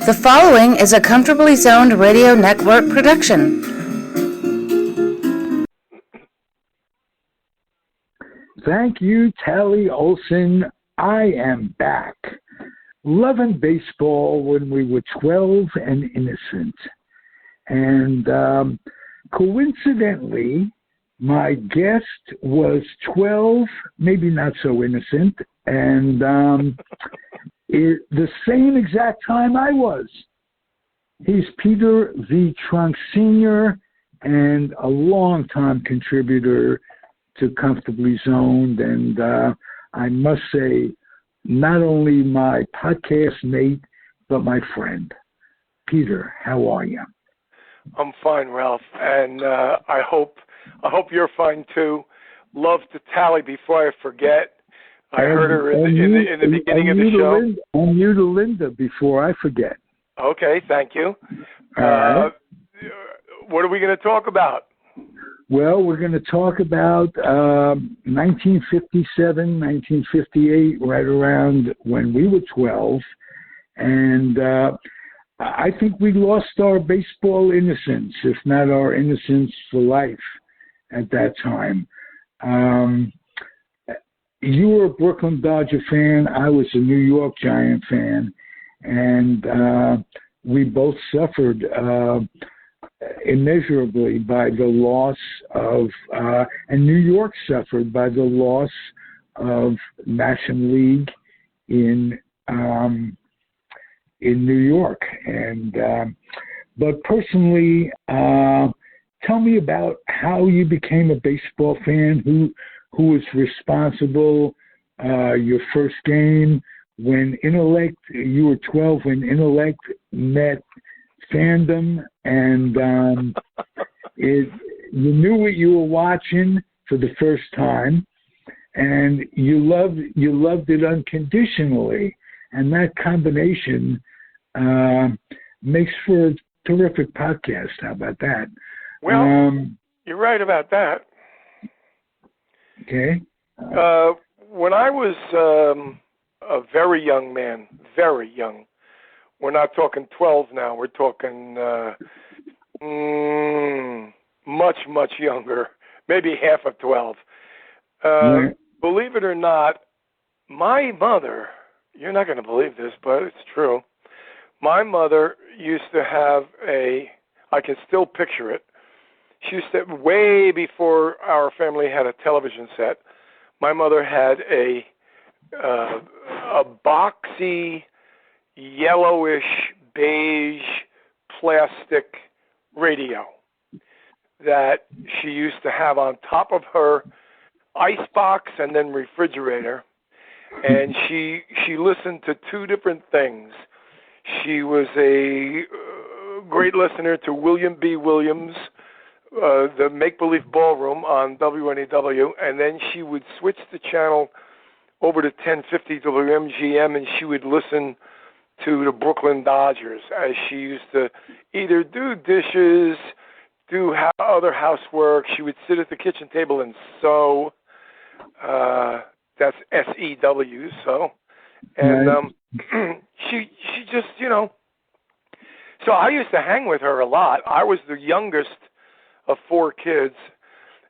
The following is a Comfortably Zoned Radio Network production. Thank you, Tally Olson. I am back. Loving baseball when we were 12 and innocent. And coincidentally, my guest was 12, maybe not so innocent, and the same exact time I was. He's Peter V. Trunk Sr. and a longtime contributor to Comfortably Zoned, and I must say, not only my podcast mate, but my friend. Peter, how are you? I'm fine, Ralph, and I hope you're fine too. Love to Tally before I forget. I heard her in the beginning of the show. And you to Linda before I forget. Okay, thank you. Right. What are we going to talk about? Well, we're going to talk about 1957, 1958, right around when we were 12. And I think we lost our baseball innocence, if not our innocence for life at that time. You were a Brooklyn Dodger fan. I was a New York Giant fan. And we both suffered immeasurably by the loss of, and New York suffered by the loss of National League in New York. And but personally, tell me about how you became a baseball fan. Who was responsible? Your first game when Intellect. You were 12 when Intellect met fandom, and you knew what you were watching for the first time, and you loved it unconditionally, and that combination makes for a terrific podcast. How about that? Well, you're right about that. Okay. When I was a very young man, very young. We're not talking 12 now. We're talking much, much younger, maybe half of 12. Believe it or not, my mother, you're not going to believe this, but it's true. My mother used to have I can still picture it. She used to, way before our family had a television set, my mother had a boxy, yellowish, beige plastic radio that she used to have on top of her icebox and then refrigerator. And she listened to two different things. She was a great listener to William B. Williams, the Make Believe Ballroom on WNEW, and then she would switch the channel over to 1050 WMGM, and she would listen to the Brooklyn Dodgers as she used to either do dishes, do other housework. She would sit at the kitchen table and sew. That's SEW, sew. And she just, So I used to hang with her a lot. I was the youngest of four kids,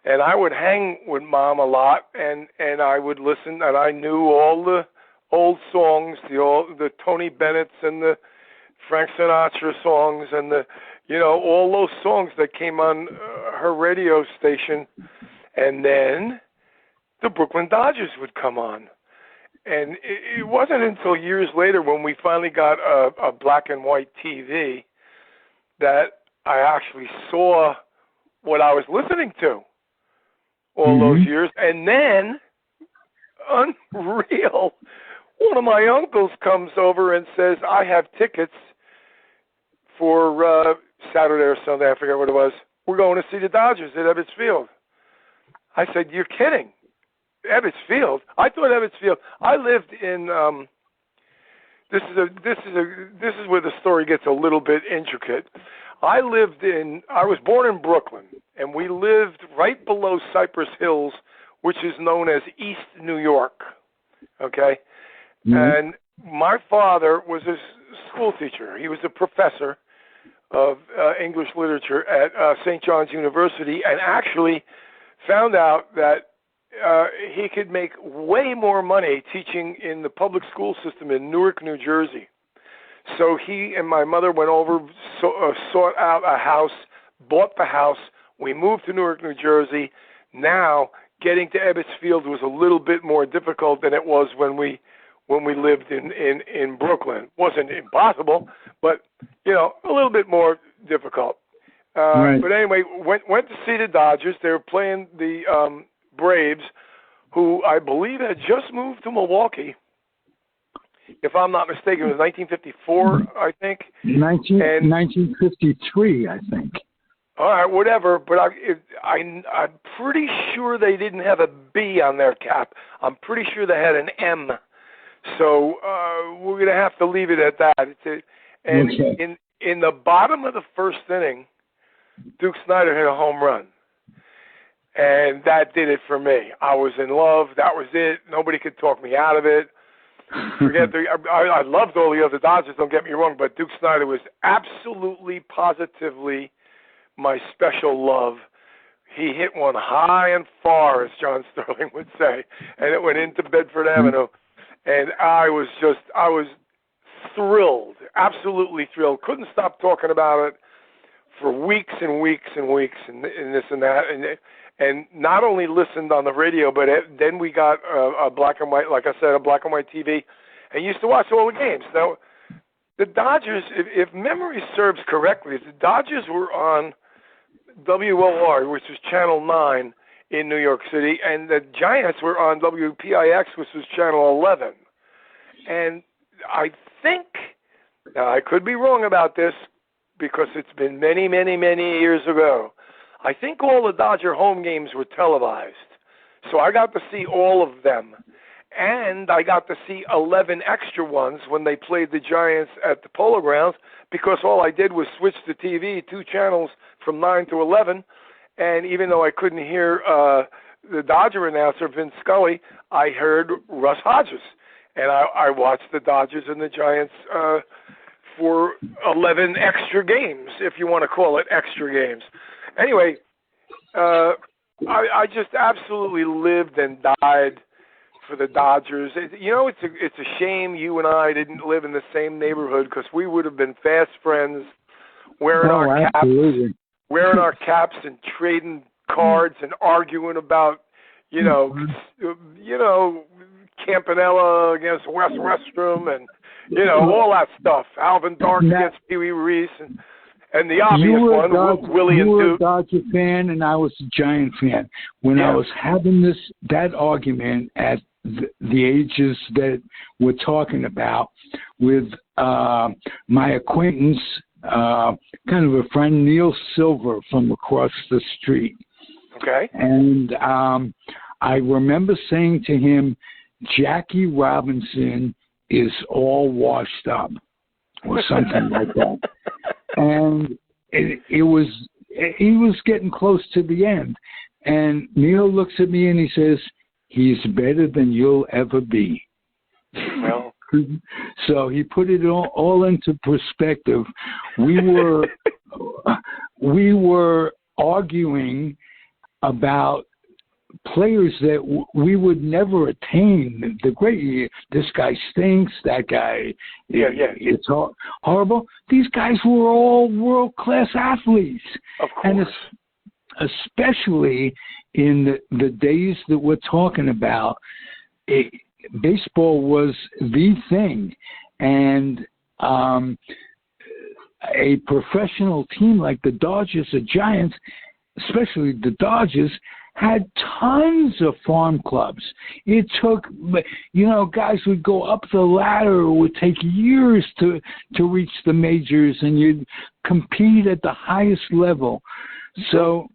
and I would hang with Mom a lot, and I would listen, and I knew all the old songs, the Tony Bennett's and the Frank Sinatra songs, and all those songs that came on her radio station. And then the Brooklyn Dodgers would come on. And it wasn't until years later when we finally got a black and white TV that I actually saw what I was listening to all those years. And then, unreal, one of my uncles comes over and says, I have tickets for Saturday or Sunday, I forget what it was. We're going to see the Dodgers at Ebbets Field. I said, you're kidding. Ebbets Field? I thought Ebbets Field. I lived in this is where the story gets a little bit intricate. I was born in Brooklyn, and we lived right below Cypress Hills, which is known as East New York. Okay? Mm-hmm. And my father was a school teacher. He was a professor of English literature at St. John's University, and actually found out that he could make way more money teaching in the public school system in Newark, New Jersey. So he and my mother went over, sought out a house, bought the house. We moved to Newark, New Jersey. Now, getting to Ebbets Field was a little bit more difficult than it was when we lived in Brooklyn. Wasn't impossible, but a little bit more difficult. Right. But anyway, went to see the Dodgers. They were playing the Braves, who I believe had just moved to Milwaukee. If I'm not mistaken, it was 1954, I think. 1953, I think. All right, whatever. But I'm pretty sure they didn't have a B on their cap. I'm pretty sure they had an M. So we're going to have to leave it at that. In the bottom of the first inning, Duke Snider hit a home run. And that did it for me. I was in love. That was it. Nobody could talk me out of it. I loved all the other Dodgers, don't get me wrong, but Duke Snider was absolutely, positively my special love. He hit one high and far, as John Sterling would say, and it went into Bedford Avenue. And I was thrilled, absolutely thrilled. Couldn't stop talking about it for weeks and weeks and weeks and this and that. And not only listened on the radio, but then we got a black and white, like I said, a black and white TV, and used to watch all the games. Now, the Dodgers, if memory serves correctly, the Dodgers were on WOR, which was Channel 9 in New York City, and the Giants were on WPIX, which was Channel 11. And I think, now I could be wrong about this because it's been many, many, many years ago, I think all the Dodger home games were televised. So I got to see all of them. And I got to see 11 extra ones when they played the Giants at the Polo Grounds, because all I did was switch the TV, 2 channels from 9 to 11. And even though I couldn't hear the Dodger announcer, Vin Scully, I heard Russ Hodges. And I watched the Dodgers and the Giants for 11 extra games, if you want to call it extra games. Anyway, I just absolutely lived and died for the Dodgers. It's a shame you and I didn't live in the same neighborhood, because we would have been fast friends, wearing our caps and trading cards and arguing about, Campanella against Wes Westrom and all that stuff. Alvin Dark against Pee Wee Reese and the obvious one, Willie and Duke. You were a Dodger fan, and I was a Giant fan. When I was having that argument at the ages that we're talking about with my acquaintance, kind of a friend, Neil Silver from across the street. Okay. And I remember saying to him, Jackie Robinson is all washed up, or something like that. And he was getting close to the end. And Neil looks at me and he says, he's better than you'll ever be. Well. So he put it all into perspective. We were arguing about players that we would never attain. This guy stinks, that guy, it's horrible. These guys were all world-class athletes. Of course. And especially in the days that we're talking about, baseball was the thing. And a professional team like the Dodgers or Giants, especially the Dodgers, had tons of farm clubs. It took, guys would go up the ladder. It would take years to reach the majors, and you'd compete at the highest level. So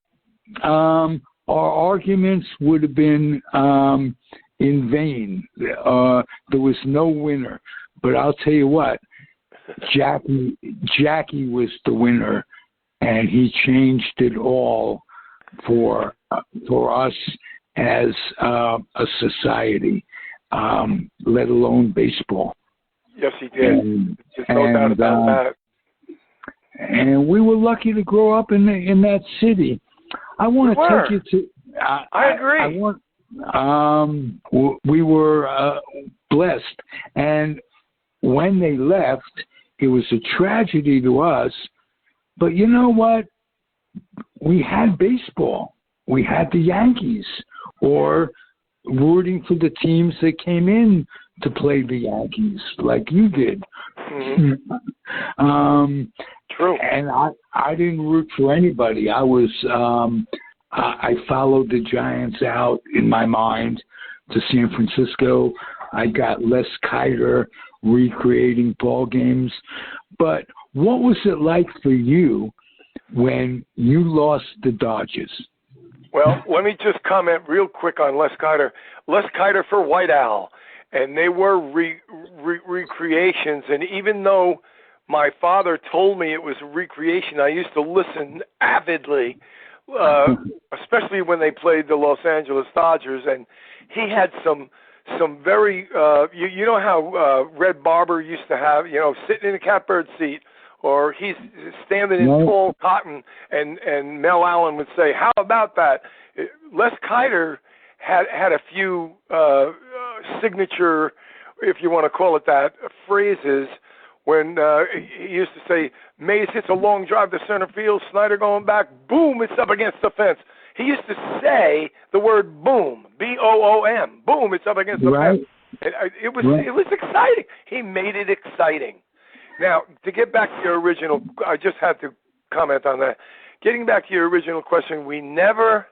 our arguments would have been in vain. There was no winner. But I'll tell you what, Jackie was the winner, and he changed it all for us as a society, let alone baseball. Yes, he did. There's no doubt about that. And we were lucky to grow up in that city. I want to take you to. I agree. We were blessed, and when they left, it was a tragedy to us. But you know what? We had baseball. We had the Yankees, or rooting for the teams that came in to play the Yankees, like you did. Mm-hmm. True. And I didn't root for anybody. I was I followed the Giants out in my mind to San Francisco. I got Les Kiter recreating ball games. But what was it like for you when you lost the Dodgers? Well, let me just comment real quick on Les Kiter. Les Kiter for White Owl. And they were recreations. And even though my father told me it was a recreation, I used to listen avidly, especially when they played the Los Angeles Dodgers. And he had some very, you know how Red Barber used to have, sitting in a catbird seat, or he's standing in tall cotton, and Mel Allen would say, "How about that?" Les Kiter had a few signature, if you want to call it that, phrases when he used to say, "Mays hits a long drive to center field, Snyder going back, boom, it's up against the fence." He used to say the word boom, B-O-O-M, boom, it's up against the fence. It was exciting. He made it exciting. Now, to get back to your original, I just had to comment on that. Getting back to your original question, we never,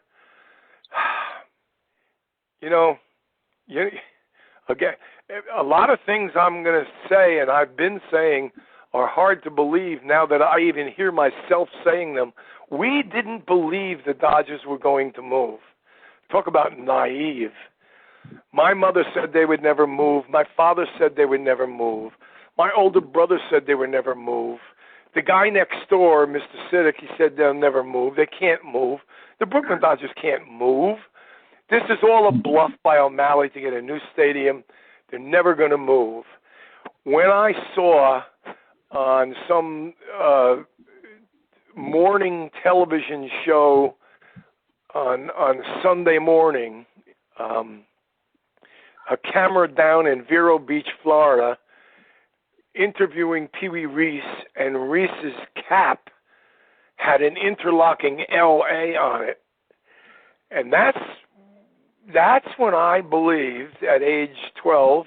again, a lot of things I'm going to say and I've been saying are hard to believe now that I even hear myself saying them. We didn't believe the Dodgers were going to move. Talk about naive. My mother said they would never move. My father said they would never move. My older brother said they would never move. The guy next door, Mr. Siddick, he said they'll never move. They can't move. The Brooklyn Dodgers can't move. This is all a bluff by O'Malley to get a new stadium. They're never going to move. When I saw on some morning television show on Sunday morning, a camera down in Vero Beach, Florida, interviewing Pee Wee Reese, and Reese's cap had an interlocking LA on it. And that's when I believed at age 12,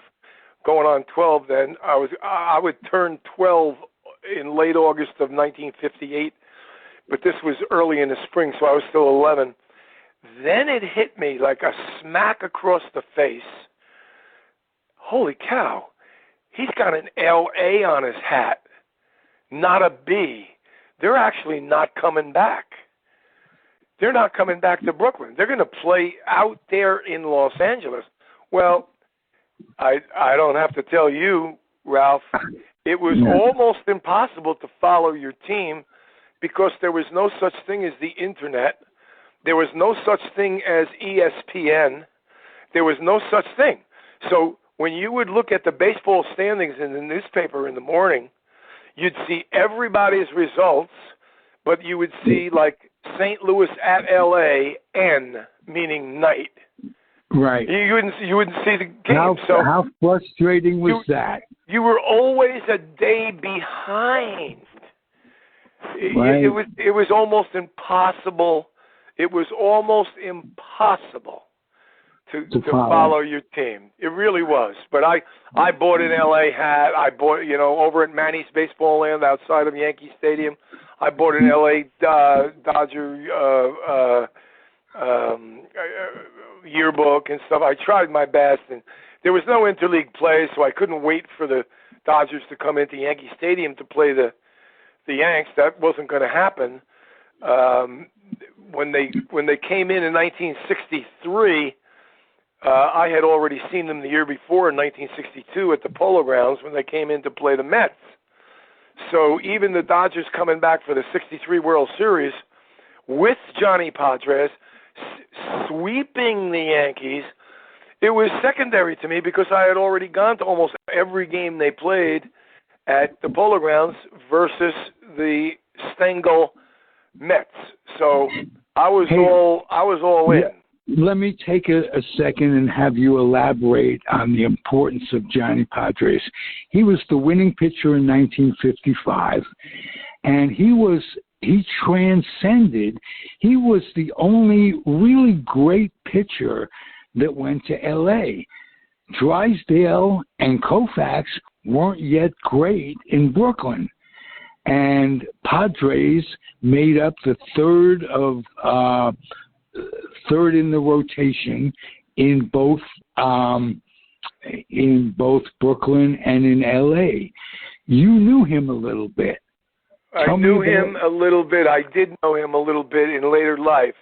going on 12 then, I would turn 12 in late August of 1958, but this was early in the spring, so I was still 11. Then it hit me like a smack across the face. Holy cow. He's got an L.A. on his hat, not a B. They're actually not coming back. They're not coming back to Brooklyn. They're going to play out there in Los Angeles. Well, I don't have to tell you, Ralph, it was almost impossible to follow your team because there was no such thing as the Internet. There was no such thing as ESPN. There was no such thing. So when you would look at the baseball standings in the newspaper in the morning, you'd see everybody's results, but you would see like St. Louis at L.A. N, meaning night. Right. You wouldn't see the game. How frustrating was that? You were always a day behind. Right. It was almost impossible. It was almost impossible to follow your team. It really was. But I bought an LA hat. I bought, over at Manny's Baseball Land outside of Yankee Stadium. I bought an LA Dodger yearbook and stuff. I tried my best, and there was no interleague play, so I couldn't wait for the Dodgers to come into Yankee Stadium to play the Yanks. That wasn't going to happen. When they came in 1963, I had already seen them the year before in 1962 at the Polo Grounds when they came in to play the Mets. So even the Dodgers coming back for the 63 World Series with Johnny Padres, sweeping the Yankees, it was secondary to me because I had already gone to almost every game they played at the Polo Grounds versus the Stengel Mets. So I was all in. Let me take a second and have you elaborate on the importance of Johnny Padres. He was the winning pitcher in 1955, and he transcended. He was the only really great pitcher that went to L.A. Drysdale and Koufax weren't yet great in Brooklyn. And Padres made up the third in the rotation in both Brooklyn and in L.A. You knew him a little bit. I knew him a little bit. I did know him a little bit in later life.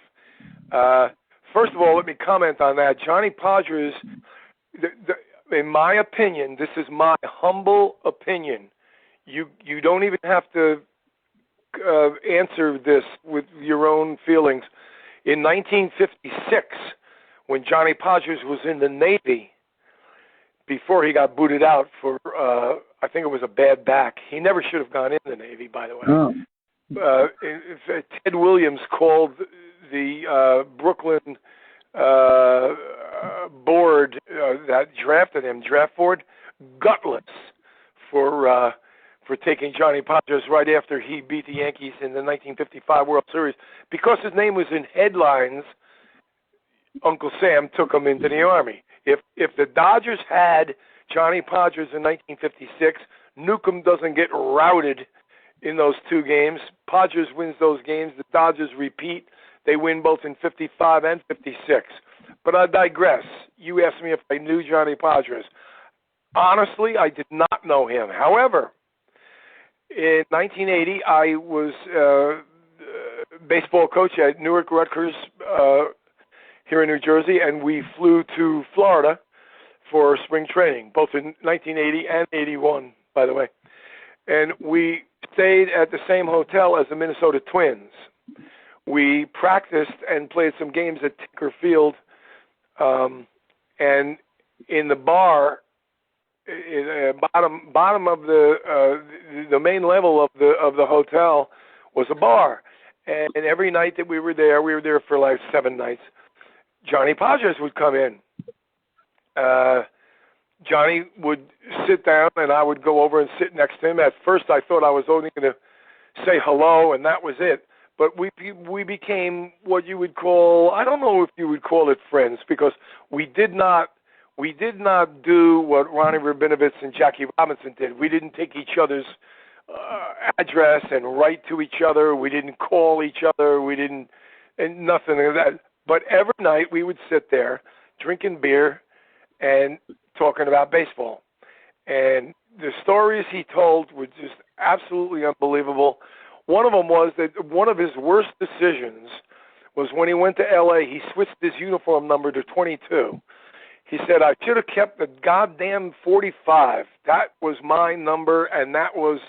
First of all, let me comment on that. Johnny Padres, in my opinion, this is my humble opinion. You don't even have to answer this with your own feelings. In 1956, when Johnny Padres was in the Navy, before he got booted out for, I think it was a bad back. He never should have gone in the Navy, by the way. Oh. Ted Williams called the Brooklyn board that drafted him, draft board, gutless for taking Johnny Padres right after he beat the Yankees in the 1955 World Series. Because his name was in headlines, Uncle Sam took him into the Army. If the Dodgers had Johnny Padres in 1956, Newcomb doesn't get routed in those two games. Padres wins those games. The Dodgers repeat. They win both in 55 and 56. But I digress. You asked me if I knew Johnny Padres. Honestly, I did not know him. However, in 1980, I was baseball coach at Newark Rutgers here in New Jersey, and we flew to Florida for spring training, both in 1980 and 81, by the way. And we stayed at the same hotel as the Minnesota Twins. We practiced and played some games at Tinker Field, and in the bar, bottom of the main level of the hotel was a bar, and every night that we were there for like 7 nights. Johnny Padres would come in. Johnny would sit down, and I would go over and sit next to him. At first, I thought I was only going to say hello, and that was it. But we became what you would call, I don't know if you would call it friends, because we did not do what Ronnie Rabinovitz and Jackie Robinson did. We didn't take each other's address and write to each other. We didn't call each other. And nothing like that. But every night we would sit there drinking beer and talking about baseball. And the stories he told were just absolutely unbelievable. One of them was that one of his worst decisions was when he went to L.A., he switched his uniform number to 22. He said, I should have kept the goddamn 45. That was my number, and that was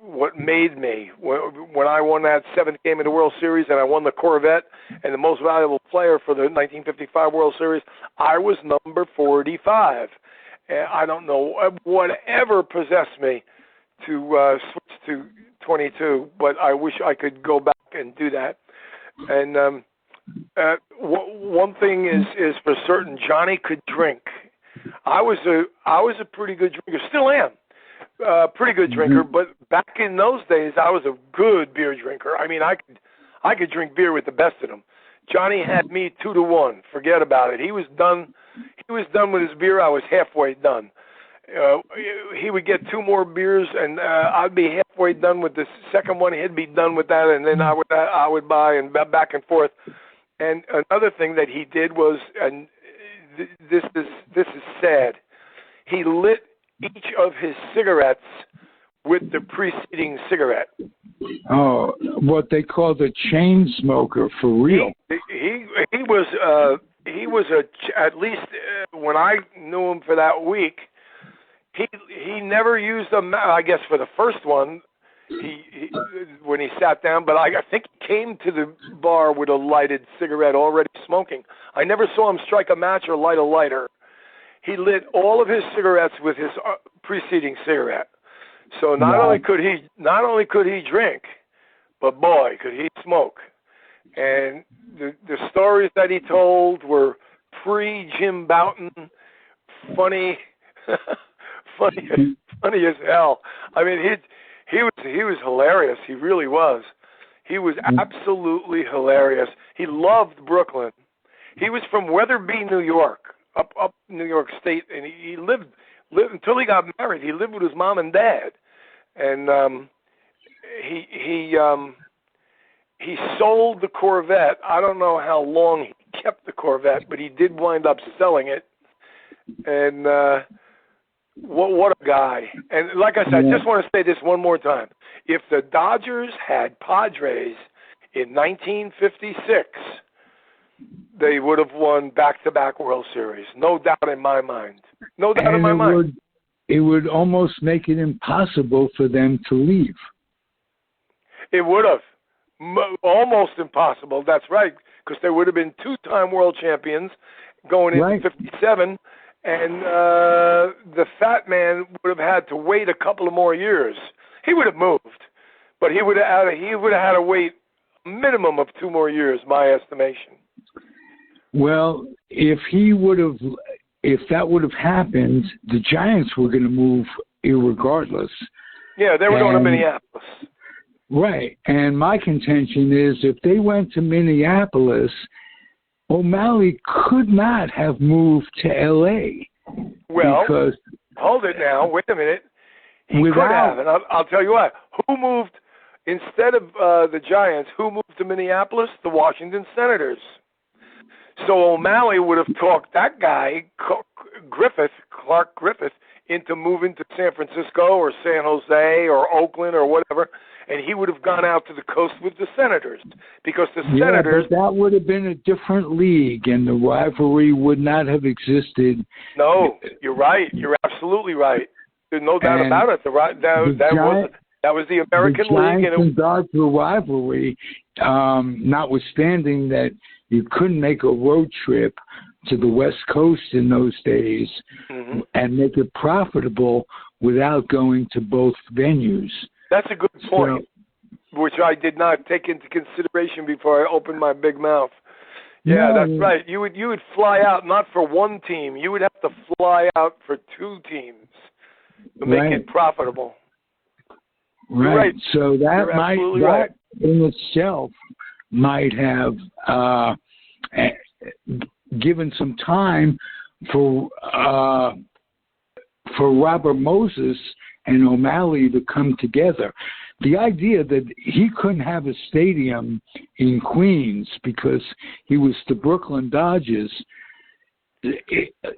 what made me. When I won that 7th game of the World Series and I won the Corvette and the most valuable player for the 1955 World Series, I was number 45. And I don't know whatever possessed me to switch to 22, but I wish I could go back and do that. And one thing is for certain, Johnny could drink. I was a pretty good drinker, still am. Pretty good drinker, but back in those days, I was a good beer drinker. I mean, I could drink beer with the best of them. Johnny had me 2-1. Forget about it. He was done with his beer. I was halfway done. He would get 2 more beers, and I'd be halfway done with the second one. He'd be done with that, and then I would buy and back and forth. And another thing that he did was, and this is sad, he lit each of his cigarettes with the preceding cigarette. Oh, what they call the chain smoker, for real. He was at least when I knew him for that week, he never used them. I guess for the first one, when he sat down, but I think he came to the bar with a lighted cigarette already smoking. I never saw him strike a match or light a lighter. He lit all of his cigarettes with his preceding cigarette. So not only could he drink, but boy, could he smoke. And the stories that he told were pre-Jim Bouton, funny, funny as hell. I mean, he was hilarious. He really was. He was absolutely hilarious. He loved Brooklyn. He was from Weatherby, New York, up New York State, and he lived until he got married. He lived with his mom and dad, and he sold the Corvette. I don't know how long he kept the Corvette, but he did wind up selling it. And what a guy. And like I said, I just want to say this one more time. If the Dodgers had Padres in 1956, they would have won back-to-back World Series. No doubt in my mind. No doubt in my mind. It would almost make it impossible for them to leave. It would have. Almost impossible. That's right, because there would have been two-time world champions going into 57, and the fat man would have had to wait a couple of more years. He would have moved, but he would have had to wait a minimum of 2 more years, my estimation. Well, if that would have happened, the Giants were going to move irregardless. Yeah, they were going to Minneapolis. Right, and my contention is if they went to Minneapolis, O'Malley could not have moved to L.A. Well, hold it now. Wait a minute. He could have, and I'll tell you what. Who moved, instead of the Giants, who moved to Minneapolis? The Washington Senators. So O'Malley would have talked that guy, Clark Griffith, into moving to San Francisco or San Jose or Oakland or whatever, and he would have gone out to the coast with the Senators, because the Senators... but that would have been a different league, and the rivalry would not have existed. No, you're right. You're absolutely right. There's no doubt about it. That was the American League. And Dodger rivalry, notwithstanding that you couldn't make a road trip to the West Coast in those days and make it profitable without going to both venues. That's a good point, which I did not take into consideration before I opened my big mouth. Yeah, that's right. You would fly out not for one team. You would have to fly out for 2 teams to make it profitable. Right. So that in itself might have given some time for Robert Moses and O'Malley to come together. The idea that he couldn't have a stadium in Queens because he was the Brooklyn Dodgers,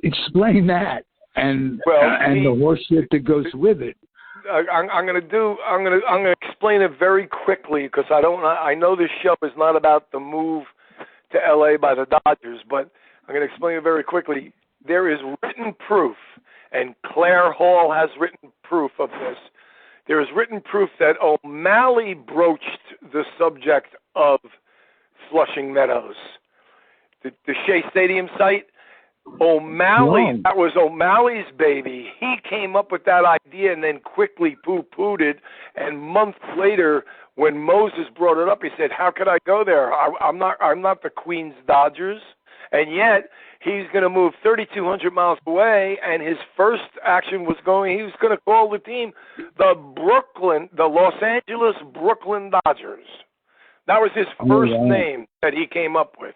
explain that and the horseshit that goes with it. I'm going to explain it very quickly, because I know this show is not about the move to LA by the Dodgers, but I'm going to explain it very quickly. There is written proof, and Claire Hall has written proof of this. There is written proof that O'Malley broached the subject of Flushing Meadows, the Shea Stadium site. O'Malley, that was O'Malley's baby. He came up with that idea and then quickly poo-pooed it. And months later, when Moses brought it up, he said, "How could I go there? I'm not the Queens Dodgers." And yet, he's going to move 3,200 miles away, and his first action he was going to call the team the Los Angeles Brooklyn Dodgers. That was his first name that he came up with.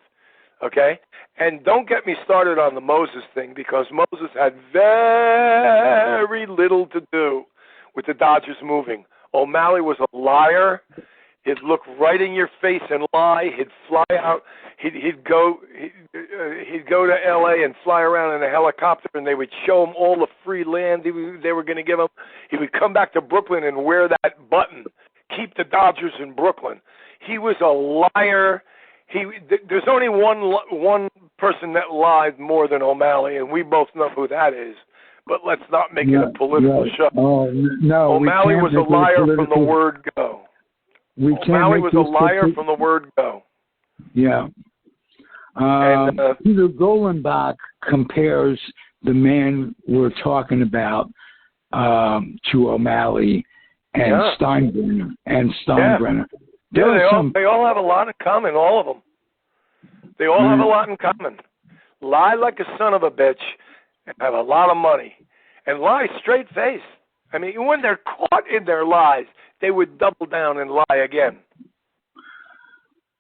Okay? And don't get me started on the Moses thing, because Moses had very little to do with the Dodgers moving. O'Malley was a liar. He'd look right in your face and lie. He'd fly out. He'd go to L.A. and fly around in a helicopter, and they would show him all the free land they were going to give him. He would come back to Brooklyn and wear that button, "Keep the Dodgers in Brooklyn." He was a liar. There's only one person that lied more than O'Malley, and we both know who that is. But let's not make it a political show. Oh, no, O'Malley was a liar from the word go. O'Malley was a liar from the word go. Yeah. Peter Golenbach compares the man we're talking about to O'Malley and Steinbrenner. They all have a lot in common, all of them. They all have a lot in common. Lie like a son of a bitch and have a lot of money. And lie straight-faced. I mean, when they're caught in their lies, they would double down and lie again.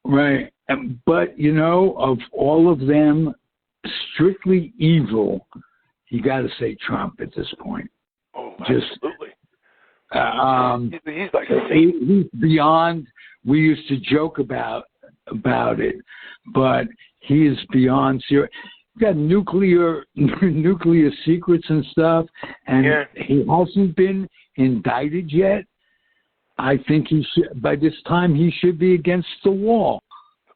Right. But, of all of them, strictly evil, you got to say Trump at this point. Oh, absolutely. He's like he's beyond. We used to joke about it, but he is beyond serious. He's got nuclear secrets and stuff, and he hasn't been indicted yet. I think he should. By this time, he should be against the wall.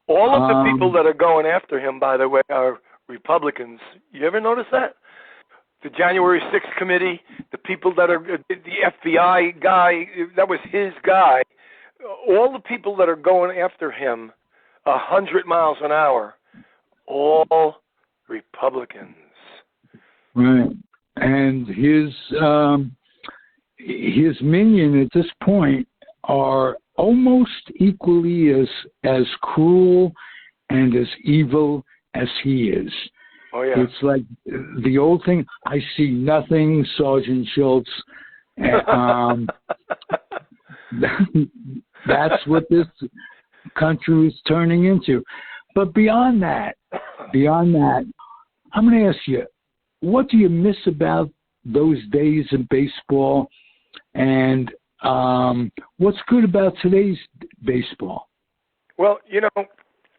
All of the people that are going after him, by the way, are Republicans. You ever notice that? The January 6th committee, the people that are the FBI guy, that was his guy. All the people that are going after him 100 miles an hour, all Republicans. Right. And his minion at this point are almost equally as cruel and as evil as he is. Oh, yeah. It's like the old thing, I see nothing, Sergeant Schultz. That's what this country is turning into. But beyond that, I'm going to ask you, what do you miss about those days of baseball? And what's good about today's baseball? Well,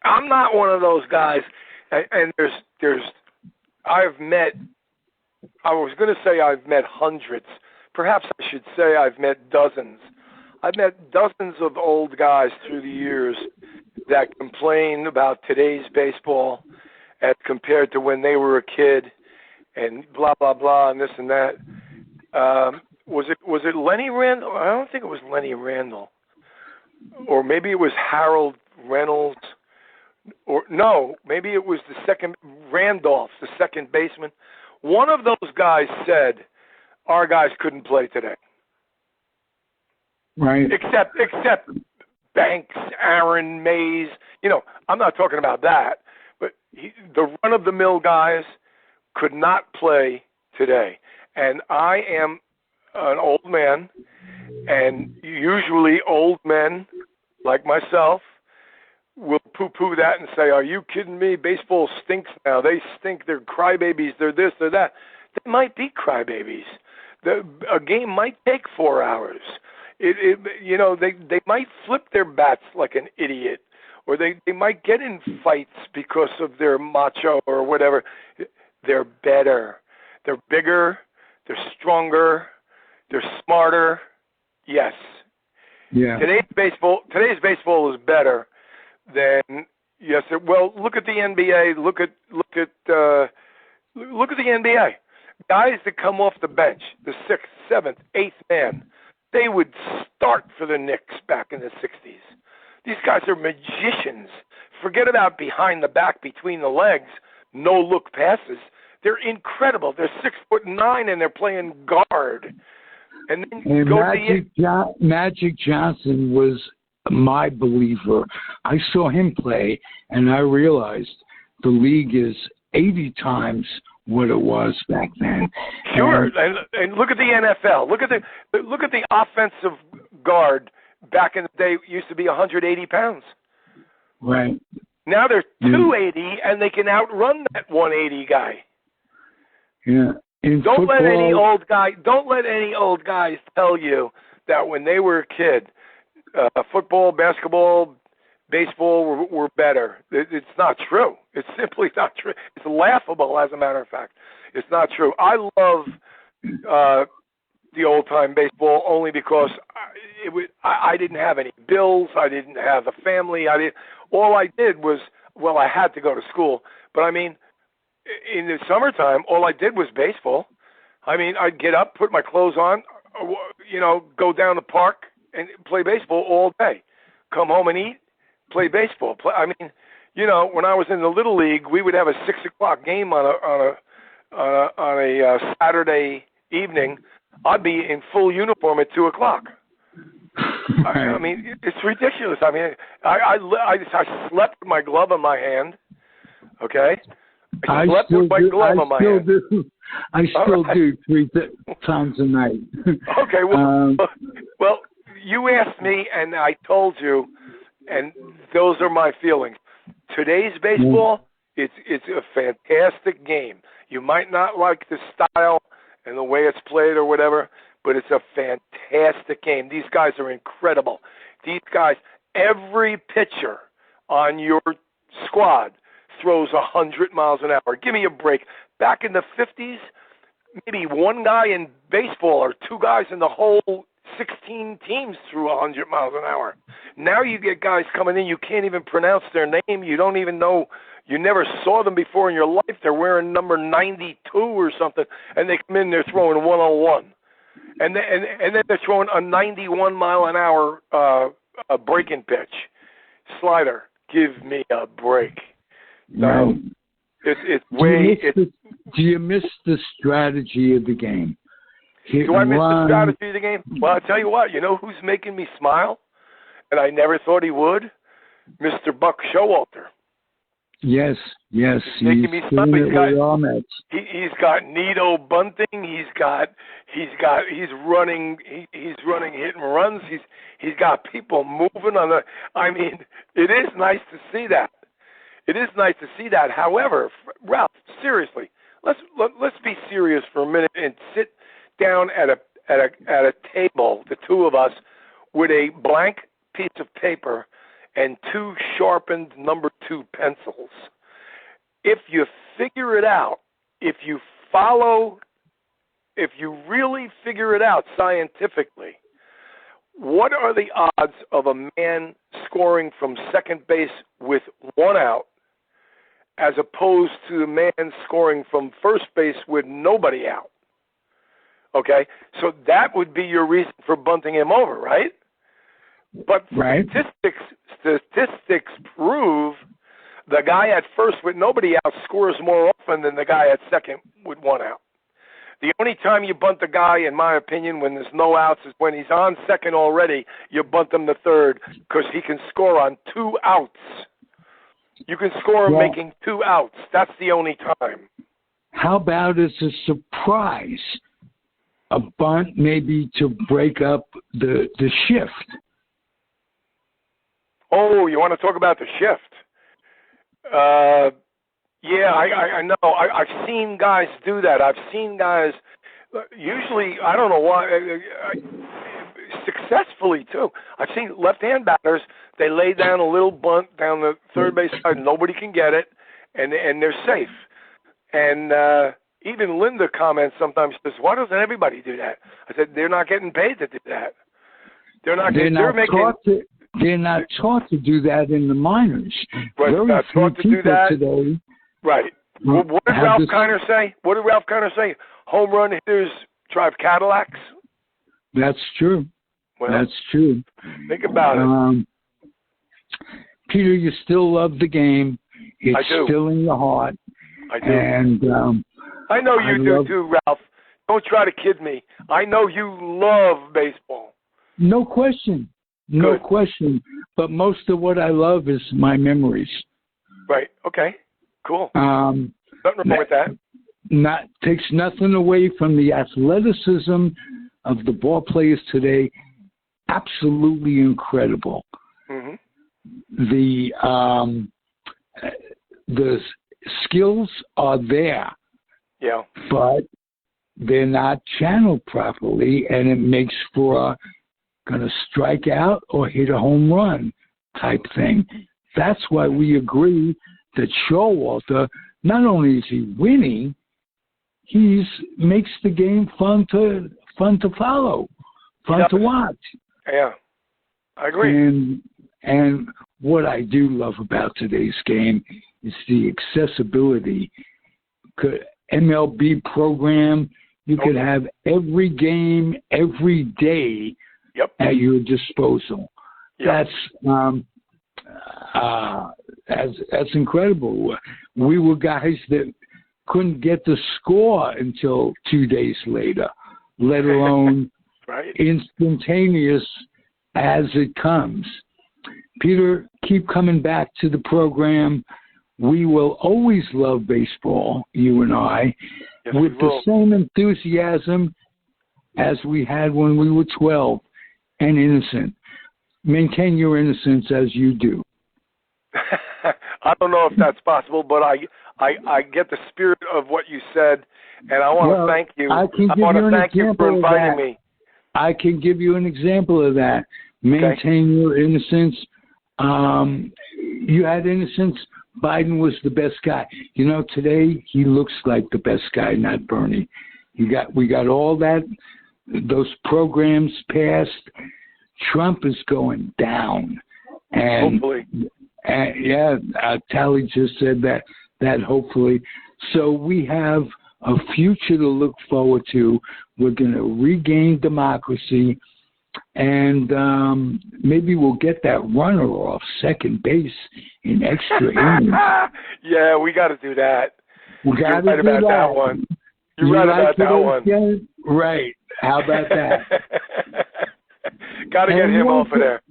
I'm not one of those guys, and I've met hundreds. Perhaps I should say I've met dozens. I've met dozens of old guys through the years that complain about today's baseball as compared to when they were a kid and blah, blah, blah, and this and that. Was it Lenny Randall? I don't think it was Lenny Randall. Or maybe it was Harold Reynolds. Or no, maybe it was Randolph, the second baseman. One of those guys said, our guys couldn't play today. Right. Except Banks, Aaron, Mays. I'm not talking about that. But the run-of-the-mill guys could not play today. And I am an old man, and usually old men like myself will poo-poo that and say, are you kidding me? Baseball stinks now. They stink. They're crybabies. They're this, they're that. They might be crybabies. A game might take 4 hours. They might flip their bats like an idiot, or they might get in fights because of their macho or whatever. They're better. They're bigger. They're stronger. They're smarter. Yes. Yeah. Today's baseball is better than yesterday. Well, look at the NBA. Look at the NBA. Guys that come off the bench, the 6th, 7th, 8th man, they would start for the Knicks back in the 60s. These guys are magicians. Forget about behind the back, between the legs, no look passes. They're incredible. They're 6'9" and they're playing guard. And then Magic Johnson was my believer. I saw him play, and I realized the league is 80 times what it was back then. Sure, and look at the NFL. Look at the offensive guard back in the day. Used to be 180 pounds. Right. Now they're 280, and they can outrun that 180 guy. Yeah. Don't let any old guys tell you that when they were a kid, football, basketball, baseball were better. It's not true. It's simply not true. It's laughable, as a matter of fact. It's not true. I love the old-time baseball only because I didn't have any bills. I didn't have a family. All I did was, I had to go to school. But, I mean, in the summertime, all I did was baseball. I mean, I'd get up, put my clothes on, go down the park and play baseball all day. Come home and eat, play baseball. I mean, when I was in the Little League, we would have a 6:00 game on a Saturday evening. I'd be in full uniform at 2:00. I mean, it's ridiculous. I mean, I slept with my glove in my hand. Okay, I slept with my glove in my hand. I still do 3 times a night. Okay, well, you asked me, and I told you, and those are my feelings. Today's baseball, it's a fantastic game. You might not like the style and the way it's played or whatever, but it's a fantastic game. These guys are incredible. These guys, every pitcher on your squad throws 100 miles an hour. Give me a break. Back in the 50s, maybe one guy in baseball or 2 guys in the whole 16 teams threw 100 miles an hour. Now you get guys coming in, you can't even pronounce their name. You don't even know. You never saw them before in your life. They're wearing number 92 or something, and they come in, they're throwing 101. And then they're throwing a 91 mile an hour breaking pitch. Slider, give me a break. No. Do you miss the strategy of the game? Do I miss the strategy of the game? Well, I'll tell you what. You know who's making me smile? And I never thought he would? Mr. Buck Showalter. Yes. He's making me smile. He's got Nito bunting. He's running hit and runs. He's got people moving on the. I mean, it is nice to see that. It is nice to see that. However, Ralph, seriously, let's be serious for a minute and sit down at a table, the two of us, with a blank piece of paper and 2 sharpened number 2 pencils. If you figure it out, if you really figure it out scientifically, what are the odds of a man scoring from second base with 1 out as opposed to the man scoring from first base with nobody out? Okay, so that would be your reason for bunting him over, right? But statistics prove the guy at first with nobody out scores more often than the guy at second with 1 out. The only time you bunt a guy, in my opinion, when there's no outs is when he's on second already, you bunt him to third because he can score on 2 outs. You can score him making 2 outs. That's the only time. How about as a surprise? A bunt maybe to break up the shift. Oh, you want to talk about the shift? Yeah, I know. I've seen guys do that. I've seen guys, usually, I don't know why, successfully too. I've seen left-hand batters, they lay down a little bunt down the third base side, nobody can get it, and they're safe. And even Linda comments sometimes, says, why doesn't everybody do that? I said, they're not getting paid to do that. They're not taught to do that in the minors. Right, Very not few taught to do that today. Right. What did Ralph Kiner say? What did Ralph Kiner say? Home run hitters drive Cadillacs? That's true. Well, that's true. Think about it. Peter, you still love the game. It's still in your heart. I do. And I know you do too, Ralph. Don't try to kid me. I know you love baseball. No question. No question. But most of what I love is my memories. Right. Okay. Cool. Nothing wrong with that. Takes nothing away from the athleticism of the ball players today. Absolutely incredible. Mm-hmm. The skills are there. Yeah. But they're not channeled properly, and it makes for going to strike out or hit a home run type thing. That's why we agree that Showalter, not only is he winning, he makes the game fun to follow, fun to watch. Yeah, I agree. And what I do love about today's game is the accessibility. MLB program, you could have every game, every day at your disposal. Yep. That's incredible. We were guys that couldn't get the score until 2 days later, let alone right. Instantaneous as it comes. Peter, keep coming back to the program. We will always love baseball, you and I, Yes, with the same enthusiasm as we had when we were 12 and innocent. Maintain your innocence as you do. I don't know if that's possible, but I get the spirit of what you said, and I want to thank you. I want to thank you for inviting me. I can give you an example of that. Maintain your innocence. You had innocence. Biden was the best guy. You know, today he looks like the best guy, not Bernie. We got all that, those programs passed. Trump is going down, and hopefully. Tally just said that hopefully. So we have a future to look forward to. We're going to regain democracy, and maybe we'll get that runner off second base in extra innings. Yeah, we got to do that. You're right about that one. You're right about that one. Right. How about that? Got to get him off of there.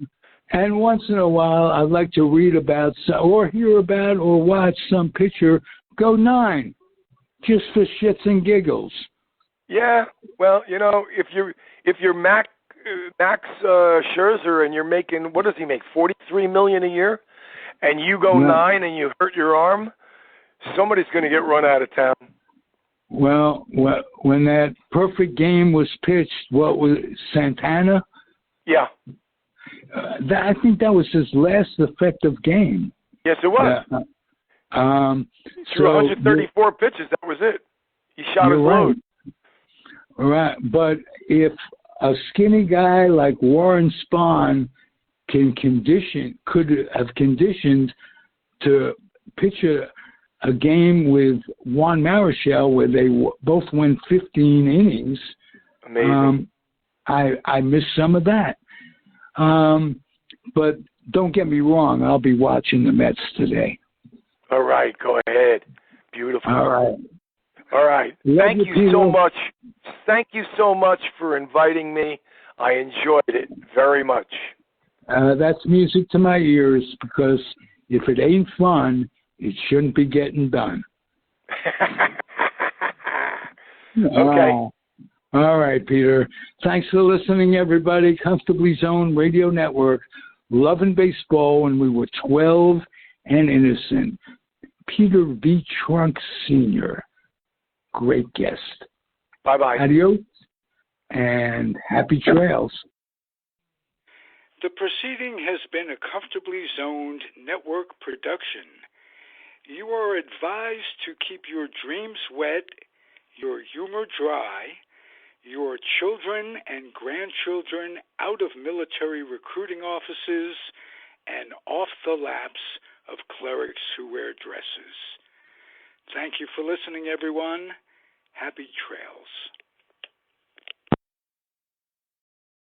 And once in a while, I'd like to read about or hear about or watch some pitcher go 9, just for shits and giggles. Yeah, well, you know, if you're Max Scherzer and you're making, what does he make, $43 million a year, and you go 9 and you hurt your arm, somebody's going to get run out of town. Well, when that perfect game was pitched, what was it, Santana? Yeah. I think that was his last effective game. Yes, it was. Through 134 pitches, that was it. He shot his load. Right, but if a skinny guy like Warren Spahn could have conditioned to pitch a game with Juan Marichal where they both went 15 innings. Amazing. I missed some of that. But don't get me wrong, I'll be watching the Mets today. All right, go ahead. Beautiful. All right. Thank you so much. Thank you so much for inviting me. I enjoyed it very much. That's music to my ears, because if it ain't fun, it shouldn't be getting done. Okay. All right, Peter. Thanks for listening, everybody. Comfortably Zoned Radio Network. Loving baseball when we were 12 and innocent. Peter V. Trunk Sr., great guest. Bye-bye. Adios and happy trails. The proceeding has been a Comfortably Zoned Network production. You are advised to keep your dreams wet, your humor dry, your children and grandchildren out of military recruiting offices and off the laps of clerics who wear dresses. Thank you for listening, everyone. Happy trails.